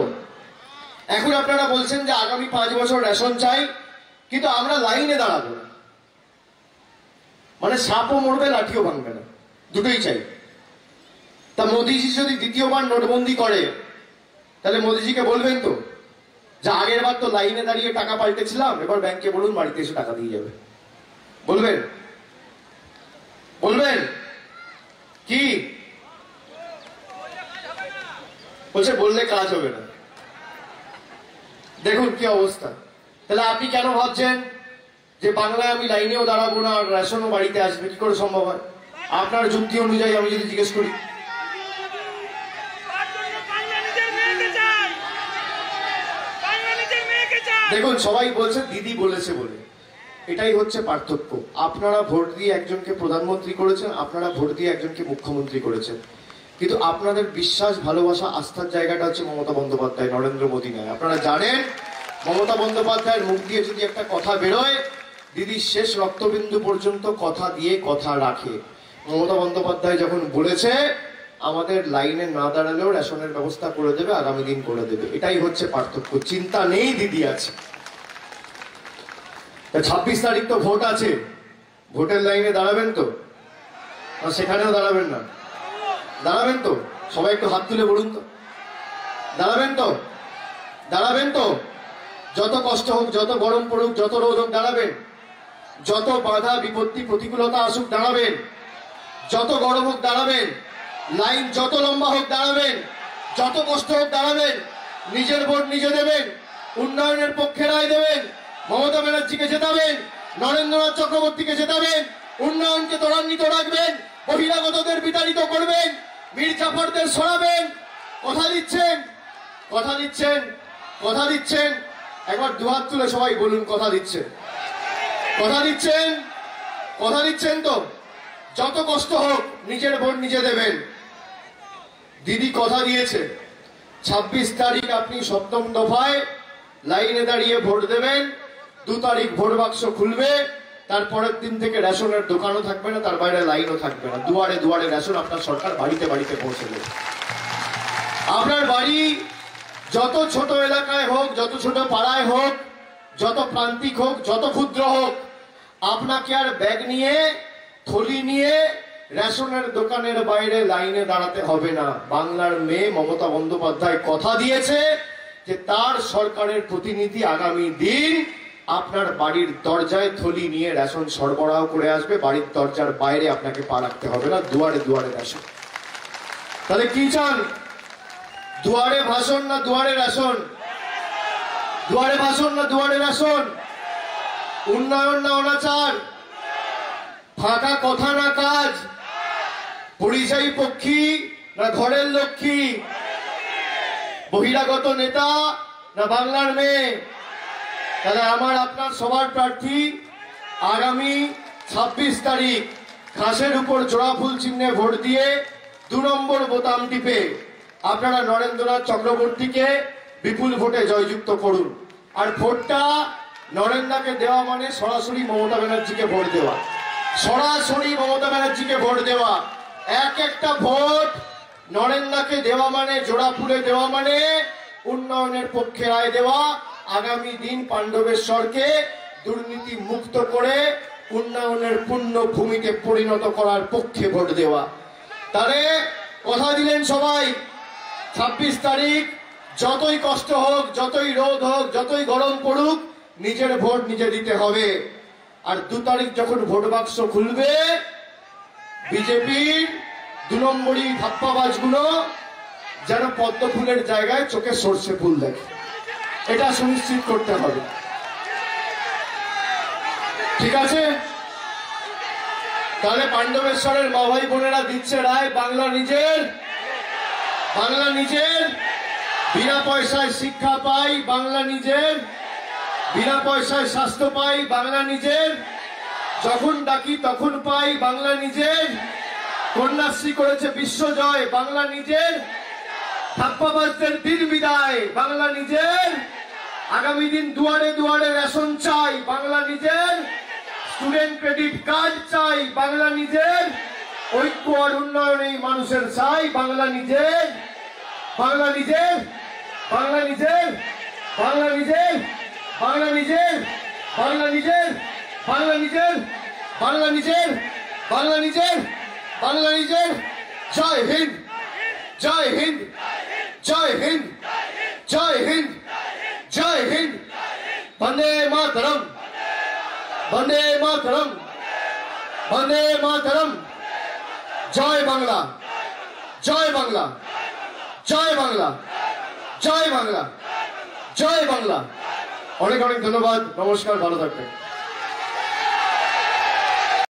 এখন আপনারা বলছেন যে আগামী 5 বছর রেশন চাই, কিন্তু আমরা লাইনে দাঁড়াবো না। মানে সাপও মরবে লাঠিও ভাঙবে না, দুটোই চাই। তা মোদিজি যদি দ্বিতীয়বার নোটবন্দি করে, তাহলে মোদিজিকে বলবেন তো যে আগের বার তো লাইনে দাঁড়িয়ে টাকা পাল্টেছিলাম, এবার ব্যাংকে বলুন বাড়িতে এসে টাকা দিয়ে যাবে? বলবেন? বলবেন কি? বলছে বললে কাজ হবে না। দেখুন কি অবস্থা। তাহলে আপনি কেন ভাবছেন যে বাংলায় আমি লাইনেও দাঁড়াবো না আর রেশনও বাড়িতে আসবে? কি করে সম্ভব হয়? আপনার যুক্তি অনুযায়ী আমি যদি জিজ্ঞেস করি, দেখুন সবাই বলছে দিদি বলেছে বলে, এটাই হচ্ছে পার্থক্য। আপনারা ভোট দিয়ে একজনকে প্রধানমন্ত্রী করেছেন, আপনারা ভোট দিয়ে একজনকে মুখ্যমন্ত্রী করেছেন, কিন্তু আপনাদের বিশ্বাস ভালোবাসা আস্থার জায়গাটা হচ্ছে মমতা বন্দ্যোপাধ্যায়, নরেন্দ্র মোদী নয়। আপনারা জানেন মমতা বন্দ্যোপাধ্যায়ের মুখ দিয়ে যদি একটা কথা বেরোয়, দিদির শেষ রক্তবিন্দু পর্যন্ত কথা দিয়ে কথা রাখে। মমতা বন্দ্যোপাধ্যায় যখন বলেছে আমাদের লাইনে না দাঁড়ালেও রেশনের ব্যবস্থা করে দেবে, আগামী দিন করে দেবে, এটাই হচ্ছে পার্থক্য। চিন্তা নেই, দিদি আছে। 26 তারিখ তো ভোট আছে, ভোটের লাইনে দাঁড়াবেন তো? সেখানেও দাঁড়াবেন না? দাঁড়াবেন তো? সবাই একটু হাত তুলে বলুন তো, দাঁড়াবেন তো? দাঁড়াবেন তো? যত কষ্ট হোক, যত গরম পড়ুক, যত রোদ হোক দাঁড়াবেন? যত বাধা বিপত্তি প্রতিকূলতা আসুক দাঁড়াবেন? যত গরম হোক দাঁড়াবেন? লাইন যত লম্বা হোক দাঁড়াবেন? যত কষ্ট হোক দাঁড়াবেন? নিজের ভোট নিজে দেবেন, উন্নয়নের পক্ষে রায় দেবেন, মমতা ব্যানার্জিকে জেতাবেন, নরেন্দ্রনাথ চক্রবর্তীকে জেতাবেন, উন্নয়নকে ত্বরান্বিত রাখবেন, বহিরাগতদের বিতাড়িত করবেন, মীর জাফরদের সরাবেন। কথা দিচ্ছেন? কথা দিচ্ছেন? কথা দিচ্ছেন? একবার দুহাত তুলে সবাই বলুন কথা দিচ্ছেন? কথা দিচ্ছেন? কথা দিচ্ছেন তো? যত কষ্ট হোক নিজের ভোট নিজে দেবেন। দিদি কথা দিয়েছে 26 তারিখ আপনি 7ম দফায় লাইনে দাঁড়িয়ে ভোট দেবেন। 2 তারিখ ভোট বাক্স খুলবে, তারপরের দিন থেকে রেশনের দোকানও থাকবে না, তার বাইরে লাইনও থাকবে না। দুয়ারে দুয়ারে রেশন আপনার সরকার বাড়িতে বাড়িতে পৌঁছে দেবে। আপনার বাড়ি যত ছোট এলাকায় হোক, যত ছোট পাড়ায় হোক, যত প্রান্তিক হোক, যত ক্ষুদ্র হোক, আপনাকে আর ব্যাগ নিয়ে থলি নিয়ে রেশনের দোকানের বাইরে লাইনে দাঁড়াতে হবে না। বাংলার মেয়ে মমতা বন্দ্যোপাধ্যায় কথা দিয়েছে যে তার সরকারের প্রতিনিধি আগামী দিন আপনার বাড়ির দরজায় থলি নিয়ে রেশন সরবরাহ করে আসবে। বাড়ির দরজার বাইরে আপনাকে পা রাখতে হবে না, দুয়ারে দুয়ারে রেশন। তাহলে কি চান? দুয়ারে ভাষণ না দুয়ারে রেশন? দুয়ারে ভাষণ না দুয়ারে রেশন? উন্নয়ন না অনাচার? ফাঁকা কথা না কাজ? পরিযায়ী পক্ষী না ঘরের লক্ষ্মী? বহিরাগত নেতা না বাংলার মেয়ে? তাহলে আমার আপনার সবার প্রার্থী আগামী 26 তারিখ ঘাসের উপর জোড়া ফুল চিহ্নে ভোট দিয়ে 2 নম্বর বোতাম টিপে আপনারা নরেন্দ্রনাথ চক্রবর্তীকে বিপুল ভোটে জয়যুক্ত করুন। আর ভোটটা নরেন্দ্রকে দেওয়া মানে সরাসরি মমতা ব্যানার্জিকে ভোট দেওয়া, সরাসরি মমতা ব্যানার্জিকে ভোট দেওয়া। এক একটা ভোট নরেন্দ্রকে দেওয়া মানে, জোড়া ফুলে দেওয়া মানে উন্নয়নের পক্ষে রায় দেওয়া। আগামী দিন পাণ্ডবেশ্বরকে দুর্নীতি মুক্ত করে উন্নয়নের পূর্ণ ভূমিতে পরিণত করার পক্ষে ভোট দেওয়া। তাহলে কথা দিলেন সবাই 26 তারিখ যতই কষ্ট হোক, যতই রোদ হোক, যতই গরম পড়ুক, নিজের ভোট নিজে দিতে হবে। আর 2 তারিখ যখন ভোট বাক্স খুলবে, বিজেপির 2 নম্বরই ধাপ্পাবাজগুলো যেন পদ্ম ফুলের জায়গায় চোখে সর্ষে ফুল দেখে, এটা সুনিশ্চিত করতে হবে। ঠিক আছে? তাহলে পাণ্ডবেশ্বরের মা ভাই বোনেরা দিচ্ছে রায়, বাংলা নিজের, বাংলা নিজের, বিনা পয়সায় শিক্ষা পাই বাংলা নিজের, বিনা পয়সায় স্বাস্থ্য পাই বাংলা নিজের, যখন ডাকি তখন পাই বাংলা নিজের, কন্যাশ্রী করেছে বিশ্বজয় বাংলা নিজের, ধাপ্পাবাজদের দিন বিদায় বাংলা নিজের, আগামী দিন দুয়ারে দুয়ারে রেশন চাই বাংলা নিজের, স্টুডেন্ট ক্রেডিট কার্ড চাই বাংলা নিজের, ঐক্য আর উন্নয়নে মানুষের চাই বাংলা নিজের, বাংলা নিজের, বাংলা নিজের, বাংলা নিজের, বাংলা নিজের, বাংলা নিজের, বাংলা নিজের, বাংলা নিজের, বাংলা নিজের, বাংলা নিজের। জয় হিন্দ, জয় হিন্দ, জয় হিন্দ, জয় হিন্দ, জয় হিন্দ। বন্দে মাতরম, বন্দে মাতরম, বন্দে মাতরম। জয় বাংলা, জয় বাংলা, জয় বাংলা, জয় বাংলা, জয় বাংলা। অনেক অনেক ধন্যবাদ, নমস্কার, ভালো থাকবেন।